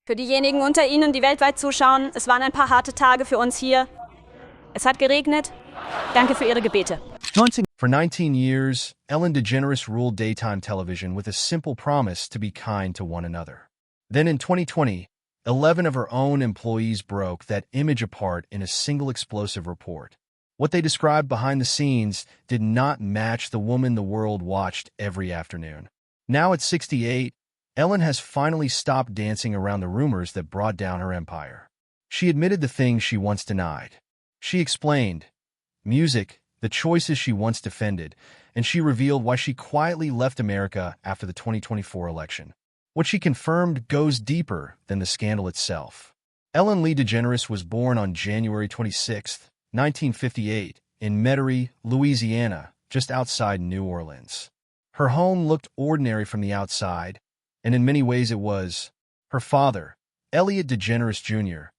Für diejenigen unter Ihnen, die weltweit zuschauen, es waren ein paar harte Tage für uns hier. Es hat geregnet. Danke für Ihre Gebete. For 19 years, Ellen DeGeneres ruled daytime television with a simple promise to be kind to one another. Then in 2020, 11 of her own employees broke that image apart in a single explosive report. What they described behind the scenes did not match the woman the world watched every afternoon. Now at 68, Ellen has finally stopped dancing around the rumors that brought down her empire. She admitted the things she once denied. She explained music, the choices she once defended, and she revealed why she quietly left America after the 2024 election. What she confirmed goes deeper than the scandal itself. Ellen Lee DeGeneres was born on January 26, 1958, in Metairie, Louisiana, just outside New Orleans. Her home looked ordinary from the outside, and in many ways it was. Her father, Elliot DeGeneres Jr.,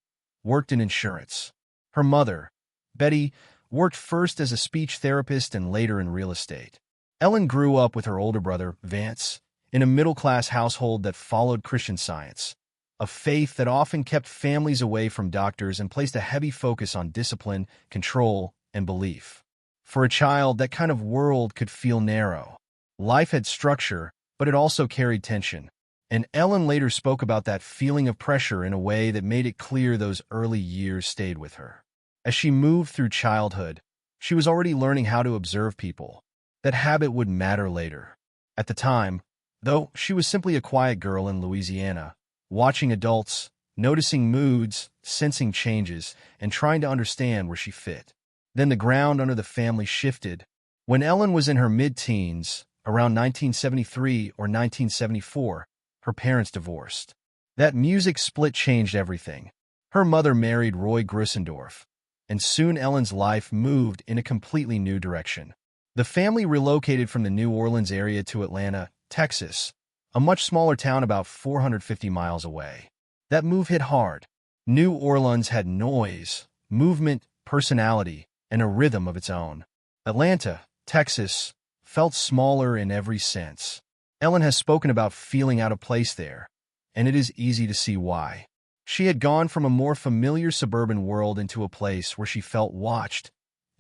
worked in insurance. Her mother, Betty, worked first as a speech therapist and later in real estate. Ellen grew up with her older brother, Vance, in a middle-class household that followed Christian Science, a faith that often kept families away from doctors and placed a heavy focus on discipline, control, and belief. For a child, that kind of world could feel narrow. Life had structure, but it also carried tension. And Ellen later spoke about that feeling of pressure in a way that made it clear those early years stayed with her. As she moved through childhood, she was already learning how to observe people. That habit would matter later. At the time, though, she was simply a quiet girl in Louisiana, watching adults, noticing moods, sensing changes, and trying to understand where she fit. Then the ground under the family shifted. When Ellen was in her mid-teens, around 1973 or 1974, her parents divorced. That music split changed everything. Her mother married Roy Grissendorf, and soon Ellen's life moved in a completely new direction. The family relocated from the New Orleans area to Atlanta, Texas, a much smaller town about 450 miles away. That move hit hard. New Orleans had noise, movement, personality, and a rhythm of its own. Atlanta, Texas, felt smaller in every sense. Ellen has spoken about feeling out of place there, and it is easy to see why. She had gone from a more familiar suburban world into a place where she felt watched,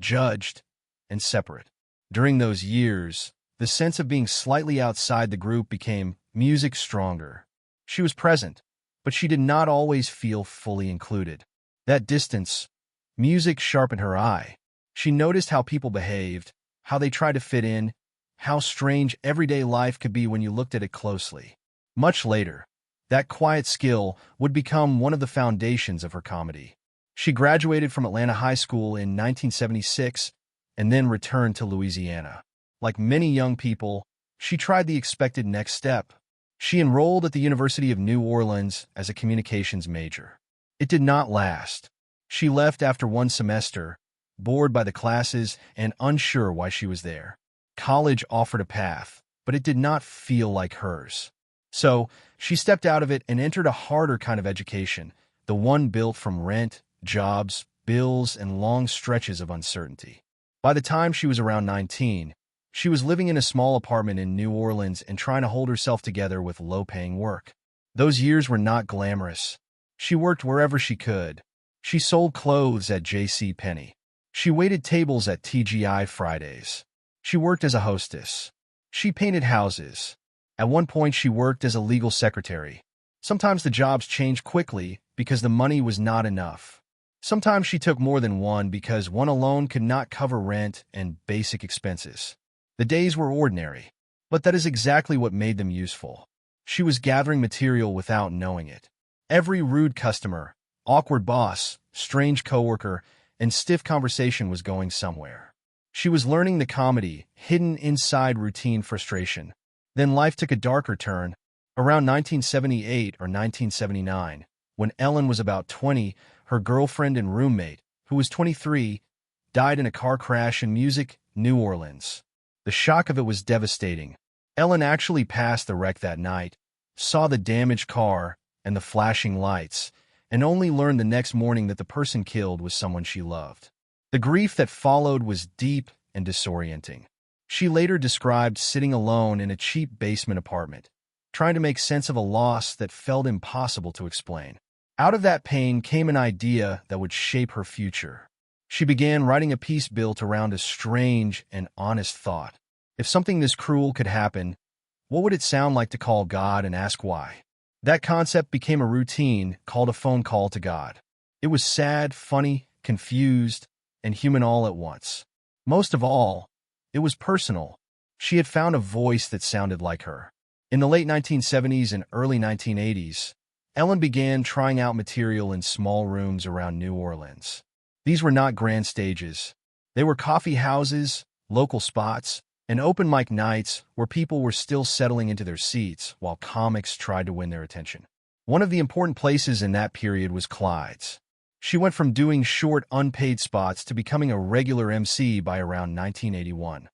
judged, and separate. During those years, the sense of being slightly outside the group became music stronger. She was present, but she did not always feel fully included. That distance, music sharpened her eye. She noticed how people behaved, how they tried to fit in, how strange everyday life could be when you looked at it closely. Much later, that quiet skill would become one of the foundations of her comedy. She graduated from Atlanta High School in 1976 and then returned to Louisiana. Like many young people, she tried the expected next step. She enrolled at the University of New Orleans as a communications major. It did not last. She left after one semester, bored by the classes and unsure why she was there. College offered a path, but it did not feel like hers. So, she stepped out of it and entered a harder kind of education, the one built from rent, jobs, bills, and long stretches of uncertainty. By the time she was around 19, she was living in a small apartment in New Orleans and trying to hold herself together with low-paying work. Those years were not glamorous. She worked wherever she could. She sold clothes at J.C. Penney. She waited tables at TGI Fridays. She worked as a hostess. She painted houses. At one point, she worked as a legal secretary. Sometimes the jobs changed quickly because the money was not enough. Sometimes she took more than one because one alone could not cover rent and basic expenses. The days were ordinary, but that is exactly what made them useful. She was gathering material without knowing it. Every rude customer, awkward boss, strange coworker, and stiff conversation was going somewhere. She was learning the comedy hidden inside routine frustration. Then life took a darker turn. Around 1978 or 1979, when Ellen was about 20, her girlfriend and roommate, who was 23, died in a car crash in New Orleans. The shock of it was devastating. Ellen actually passed the wreck that night, saw the damaged car and the flashing lights, and only learned the next morning that the person killed was someone she loved. The grief that followed was deep and disorienting. She later described sitting alone in a cheap basement apartment, trying to make sense of a loss that felt impossible to explain. Out of that pain came an idea that would shape her future. She began writing a piece built around a strange and honest thought. If something this cruel could happen, what would it sound like to call God and ask why? That concept became a routine called a phone call to God. It was sad, funny, confused, and human all at once. Most of all, it was personal. She had found a voice that sounded like her. In the late 1970s and early 1980s, Ellen began trying out material in small rooms around New Orleans. These were not grand stages. They were coffee houses, local spots, and open mic nights where people were still settling into their seats while comics tried to win their attention. One of the important places in that period was Clyde's. She went from doing short, unpaid spots to becoming a regular MC by around 1981.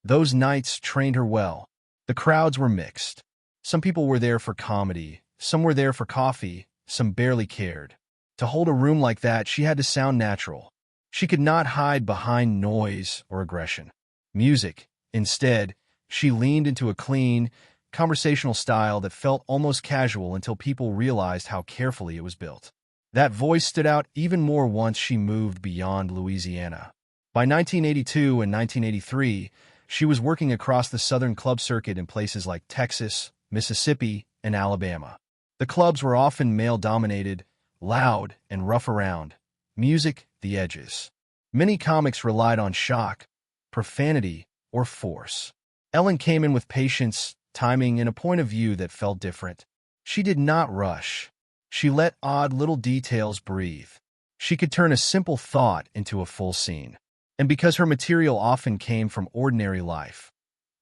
Those nights trained her well. The crowds were mixed. Some people were there for comedy, some were there for coffee, some barely cared. To hold a room like that, she had to sound natural. She could not hide behind noise or aggression. Music. Instead, she leaned into a clean, conversational style that felt almost casual until people realized how carefully it was built. That voice stood out even more once she moved beyond Louisiana. By 1982 and 1983, she was working across the Southern club circuit in places like Texas, Mississippi, and Alabama. The clubs were often male-dominated, loud, and rough around. Music, the edges. Many comics relied on shock, profanity, or force. Ellen came in with patience, timing, and a point of view that felt different. She did not rush. She let odd little details breathe. She could turn a simple thought into a full scene. And because her material often came from ordinary life,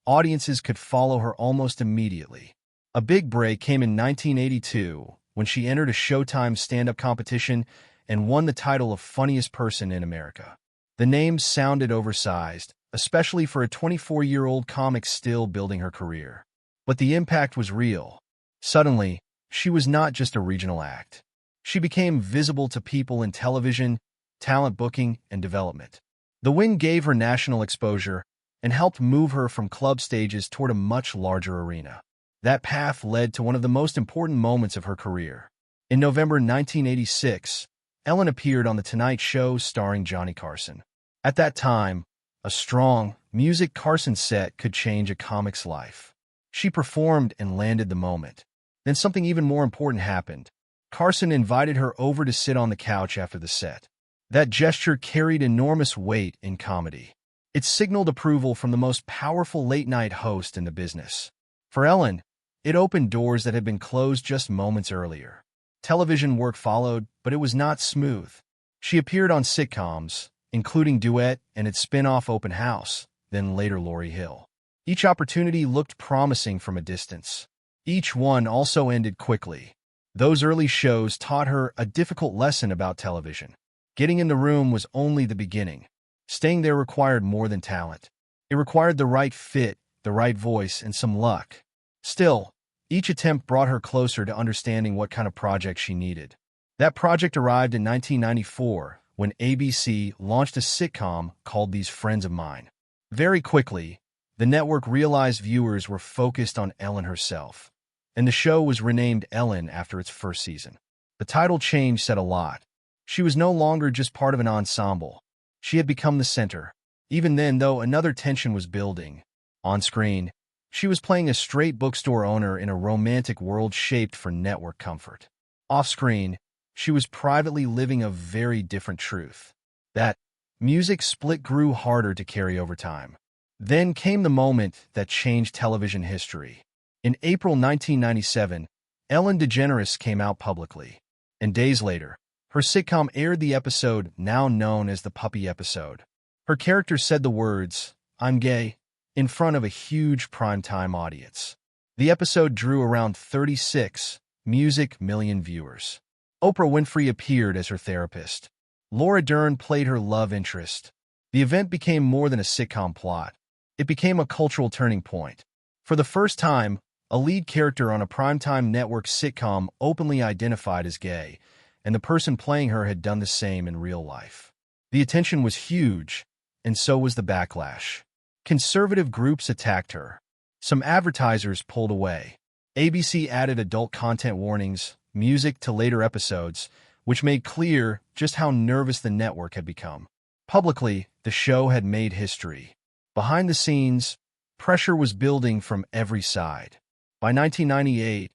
audiences could follow her almost immediately. A big break came in 1982 when she entered a Showtime stand-up competition and won the title of Funniest Person in America. The name sounded oversized, especially for a 24-year-old comic still building her career. But the impact was real. Suddenly, she was not just a regional act. She became visible to people in television, talent booking, and development. The win gave her national exposure and helped move her from club stages toward a much larger arena. That path led to one of the most important moments of her career. In November 1986, Ellen appeared on The Tonight Show starring Johnny Carson. At that time, a strong, music Carson set could change a comic's life. She performed and landed the moment. Then something even more important happened. Carson invited her over to sit on the couch after the set. That gesture carried enormous weight in comedy. It signaled approval from the most powerful late-night host in the business. For Ellen, it opened doors that had been closed just moments earlier. Television work followed, but it was not smooth. She appeared on sitcoms, including Duet and its spin-off Open House, then later Lauryn Hill. Each opportunity looked promising from a distance. Each one also ended quickly. Those early shows taught her a difficult lesson about television. Getting in the room was only the beginning. Staying there required more than talent. It required the right fit, the right voice, and some luck. Still, each attempt brought her closer to understanding what kind of project she needed. That project arrived in 1994 when ABC launched a sitcom called These Friends of Mine. Very quickly, the network realized viewers were focused on Ellen herself, and the show was renamed Ellen after its first season. The title change said a lot. She was no longer just part of an ensemble. She had become the center. Even then, though, another tension was building. On screen, she was playing a straight bookstore owner in a romantic world shaped for network comfort. Off-screen, she was privately living a very different truth. That music split grew harder to carry over time. Then came the moment that changed television history. In April 1997, Ellen DeGeneres came out publicly. And days later, her sitcom aired the episode now known as the Puppy episode. Her character said the words, "I'm gay," in front of a huge primetime audience. The episode drew around 36 million viewers. Oprah Winfrey appeared as her therapist. Laura Dern played her love interest. The event became more than a sitcom plot. It became a cultural turning point. For the first time, a lead character on a primetime network sitcom openly identified as gay, and the person playing her had done the same in real life. The attention was huge, and so was the backlash. Conservative groups attacked her. Some advertisers pulled away. ABC added adult content warnings, music to later episodes, which made clear just how nervous the network had become. Publicly, the show had made history. Behind the scenes, pressure was building from every side. By 1998,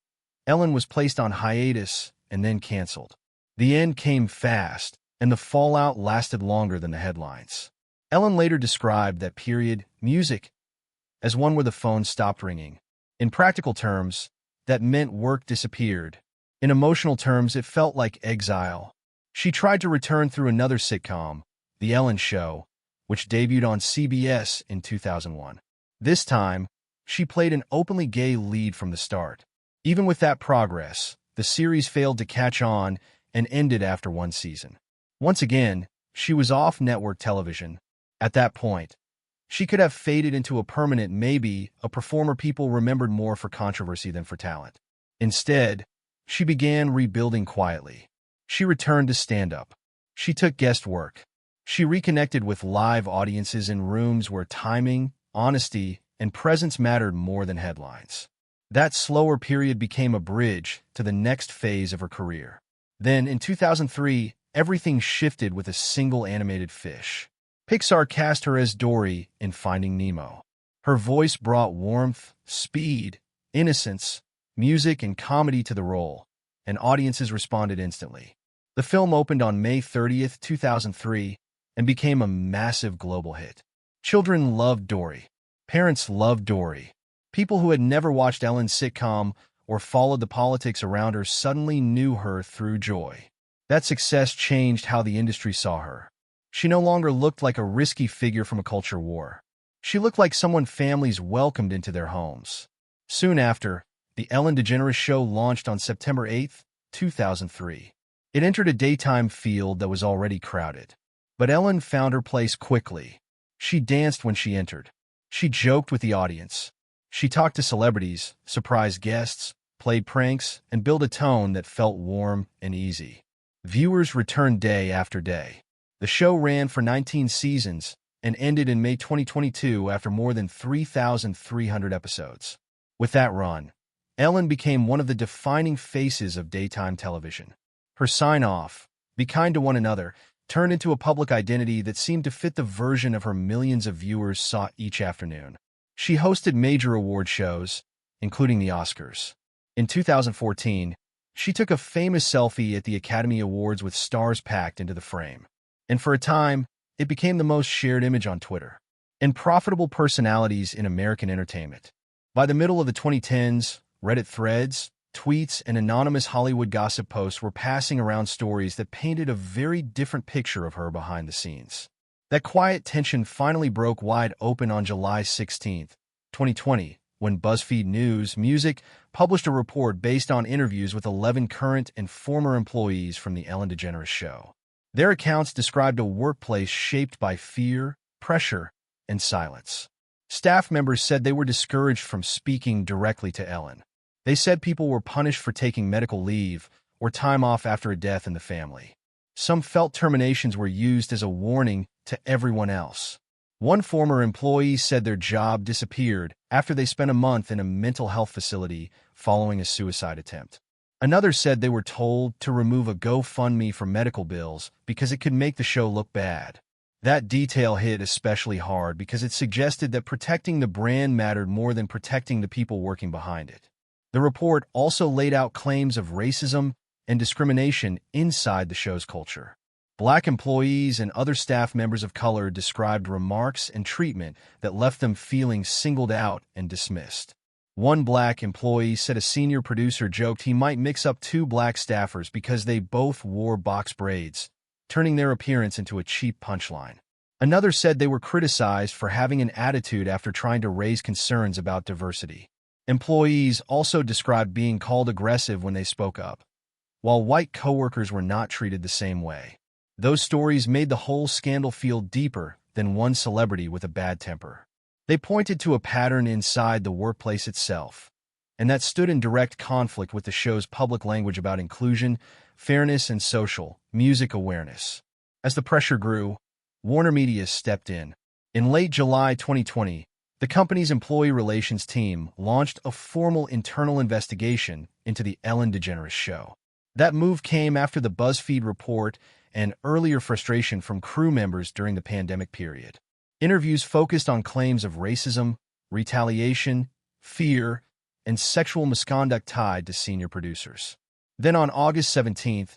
Ellen was placed on hiatus and then canceled. The end came fast, and the fallout lasted longer than the headlines. Ellen later described that period, music, as one where the phone stopped ringing. In practical terms, that meant work disappeared. In emotional terms, it felt like exile. She tried to return through another sitcom, The Ellen Show, which debuted on CBS in 2001. This time, she played an openly gay lead from the start. Even with that progress, the series failed to catch on and ended after one season. Once again, she was off network television. At that point, she could have faded into a permanent maybe, a performer people remembered more for controversy than for talent. Instead, she began rebuilding quietly. She returned to stand-up. She took guest work. She reconnected with live audiences in rooms where timing, honesty, and presence mattered more than headlines. That slower period became a bridge to the next phase of her career. Then, in 2003, everything shifted with a single animated fish. Pixar cast her as Dory in Finding Nemo. Her voice brought warmth, speed, innocence, music, and comedy to the role, and audiences responded instantly. The film opened on May 30th, 2003, and became a massive global hit. Children loved Dory. Parents loved Dory. People who had never watched Ellen's sitcom or followed the politics around her suddenly knew her through Joy. That success changed how the industry saw her. She no longer looked like a risky figure from a culture war. She looked like someone families welcomed into their homes. Soon after, The Ellen DeGeneres Show launched on September 8, 2003. It entered a daytime field that was already crowded. But Ellen found her place quickly. She danced when she entered. She joked with the audience. She talked to celebrities, surprised guests, played pranks, and built a tone that felt warm and easy. Viewers returned day after day. The show ran for 19 seasons and ended in May 2022 after more than 3,300 episodes. With that run, Ellen became one of the defining faces of daytime television. Her sign-off, "Be kind to one another," turned into a public identity that seemed to fit the version of her millions of viewers saw each afternoon. She hosted major award shows, including the Oscars. In 2014, she took a famous selfie at the Academy Awards with stars packed into the frame. And for a time, it became the most shared image on Twitter. And profitable personalities in American entertainment. By the middle of the 2010s, Reddit threads, tweets, and anonymous Hollywood gossip posts were passing around stories that painted a very different picture of her behind the scenes. That quiet tension finally broke wide open on July 16, 2020, when BuzzFeed News Music published a report based on interviews with 11 current and former employees from The Ellen DeGeneres Show. Their accounts described a workplace shaped by fear, pressure, and silence. Staff members said they were discouraged from speaking directly to Ellen. They said people were punished for taking medical leave or time off after a death in the family. Some felt terminations were used as a warning to everyone else. One former employee said their job disappeared after they spent a month in a mental health facility following a suicide attempt. Another said they were told to remove a GoFundMe for medical bills because it could make the show look bad. That detail hit especially hard because it suggested that protecting the brand mattered more than protecting the people working behind it. The report also laid out claims of racism and discrimination inside the show's culture. Black employees and other staff members of color described remarks and treatment that left them feeling singled out and dismissed. One black employee said a senior producer joked he might mix up two black staffers because they both wore box braids, turning their appearance into a cheap punchline. Another said they were criticized for having an attitude after trying to raise concerns about diversity. Employees also described being called aggressive when they spoke up, while white coworkers were not treated the same way. Those stories made the whole scandal feel deeper than one celebrity with a bad temper. They pointed to a pattern inside the workplace itself, and that stood in direct conflict with the show's public language about inclusion, fairness, and social music awareness. As the pressure grew, Warner Media stepped in. In late July 2020, The company's employee relations team launched a formal internal investigation into the Ellen DeGeneres show. That move came after the BuzzFeed report and earlier frustration from crew members during the pandemic period. Interviews focused on claims of racism, retaliation, fear, and sexual misconduct tied to senior producers. Then on August 17,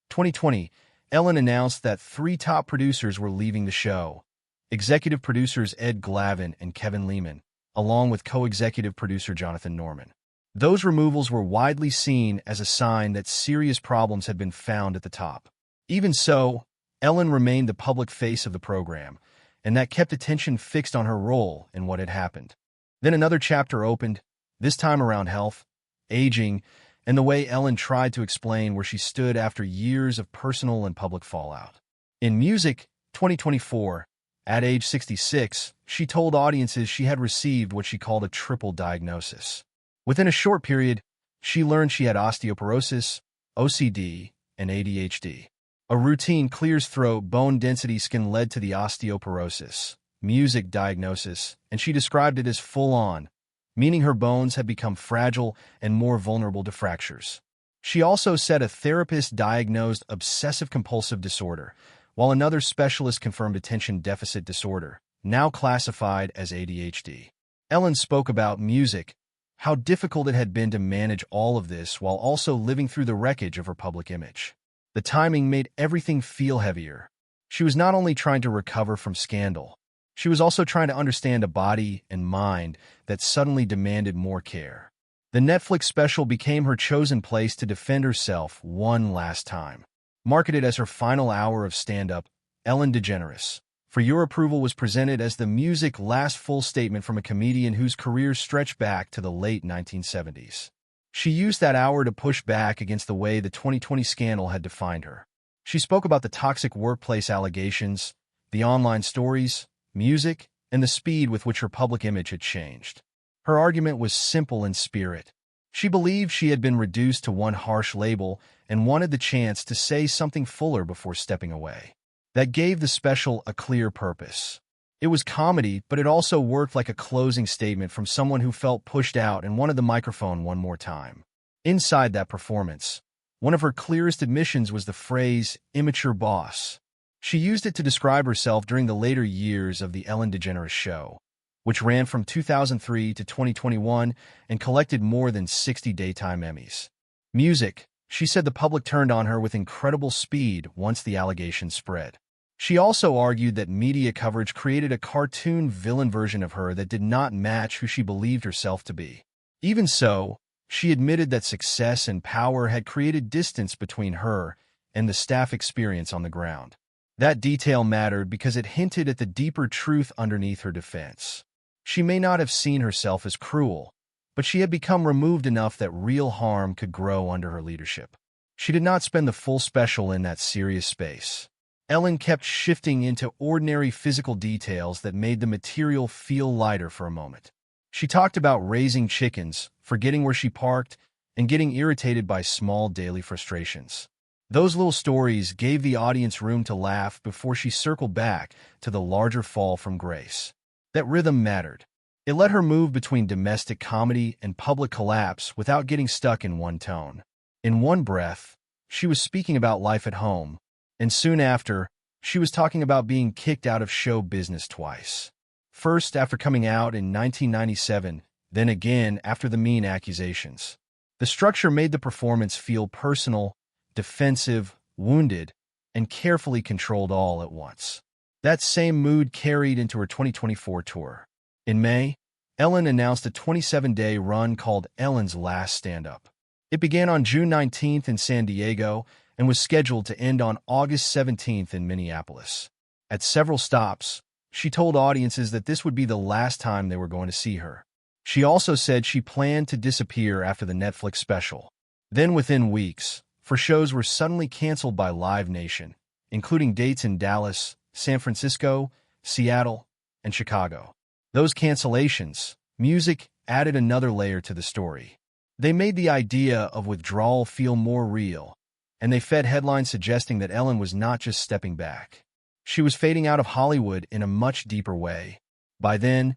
2020, Ellen announced that 3 top producers were leaving the show: executive producers Ed Glavin and Kevin Lehman, along with co-executive producer Jonathan Norman. Those removals were widely seen as a sign that serious problems had been found at the top. Even so, Ellen remained the public face of the program, and that kept attention fixed on her role in what had happened. Then another chapter opened, this time around health, aging, and the way Ellen tried to explain where she stood after years of personal and public fallout. In Music 2024, at age 66, she told audiences she had received what she called a triple diagnosis. Within a short period, she learned she had osteoporosis, OCD, and ADHD. A routine clears throat, bone density scan led to the osteoporosis, Music diagnosis, and she described it as full-on, meaning her bones had become fragile and more vulnerable to fractures. She also said a therapist diagnosed obsessive-compulsive disorder, while another specialist confirmed attention deficit disorder, now classified as ADHD. Ellen spoke about music, how difficult it had been to manage all of this while also living through the wreckage of her public image. The timing made everything feel heavier. She was not only trying to recover from scandal, she was also trying to understand a body and mind that suddenly demanded more care. The Netflix special became her chosen place to defend herself one last time. Marketed as her final hour of stand-up, Ellen DeGeneres, For Your Approval was presented as the Music last full statement from a comedian whose career stretched back to the late 1970s. She used that hour to push back against the way the 2020 scandal had defined her. She spoke about the toxic workplace allegations, the online stories, music, and the speed with which her public image had changed. Her argument was simple in spirit. She believed she had been reduced to one harsh label and wanted the chance to say something fuller before stepping away. That gave the special a clear purpose. It was comedy, but it also worked like a closing statement from someone who felt pushed out and wanted the microphone one more time. Inside that performance, one of her clearest admissions was the phrase, "immature boss." She used it to describe herself during the later years of the Ellen DeGeneres show, which ran from 2003 to 2021 and collected more than 60 daytime Emmys. Music, she said the public turned on her with incredible speed once the allegations spread. She also argued that media coverage created a cartoon villain version of her that did not match who she believed herself to be. Even so, she admitted that success and power had created distance between her and the staff experience on the ground. That detail mattered because it hinted at the deeper truth underneath her defense. She may not have seen herself as cruel, but she had become removed enough that real harm could grow under her leadership. She did not spend the full special in that serious space. Ellen kept shifting into ordinary physical details that made the material feel lighter for a moment. She talked about raising chickens, forgetting where she parked, and getting irritated by small daily frustrations. Those little stories gave the audience room to laugh before she circled back to the larger fall from grace. That rhythm mattered. It let her move between domestic comedy and public collapse without getting stuck in one tone. In one breath, she was speaking about life at home, and soon after, she was talking about being kicked out of show business twice. First after coming out in 1997, then again after the mean accusations. The structure made the performance feel personal, defensive, wounded, and carefully controlled all at once. That same mood carried into her 2024 tour. In May, Ellen announced a 27-day run called Ellen's Last Stand-Up. It began on June 19th in San Diego and was scheduled to end on August 17th in Minneapolis. At several stops, she told audiences that this would be the last time they were going to see her. She also said she planned to disappear after the Netflix special. Then within weeks, for shows were suddenly canceled by Live Nation, including dates in Dallas, San Francisco, Seattle, and Chicago. Those cancellations, music added another layer to the story. They made the idea of withdrawal feel more real, and they fed headlines suggesting that Ellen was not just stepping back. She was fading out of Hollywood in a much deeper way. By then,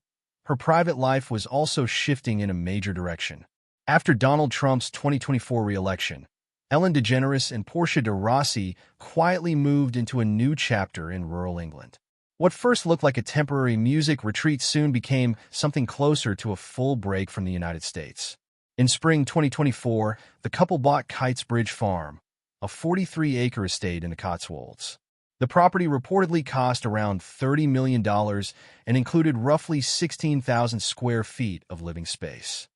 her private life was also shifting in a major direction. After Donald Trump's 2024 re-election, Ellen DeGeneres and Portia de Rossi quietly moved into a new chapter in rural England. What first looked like a temporary music retreat soon became something closer to a full break from the United States. In spring 2024, the couple bought Kitesbridge Farm, a 43-acre estate in the Cotswolds. The property reportedly cost around $30 million and included roughly 16,000 square feet of living space.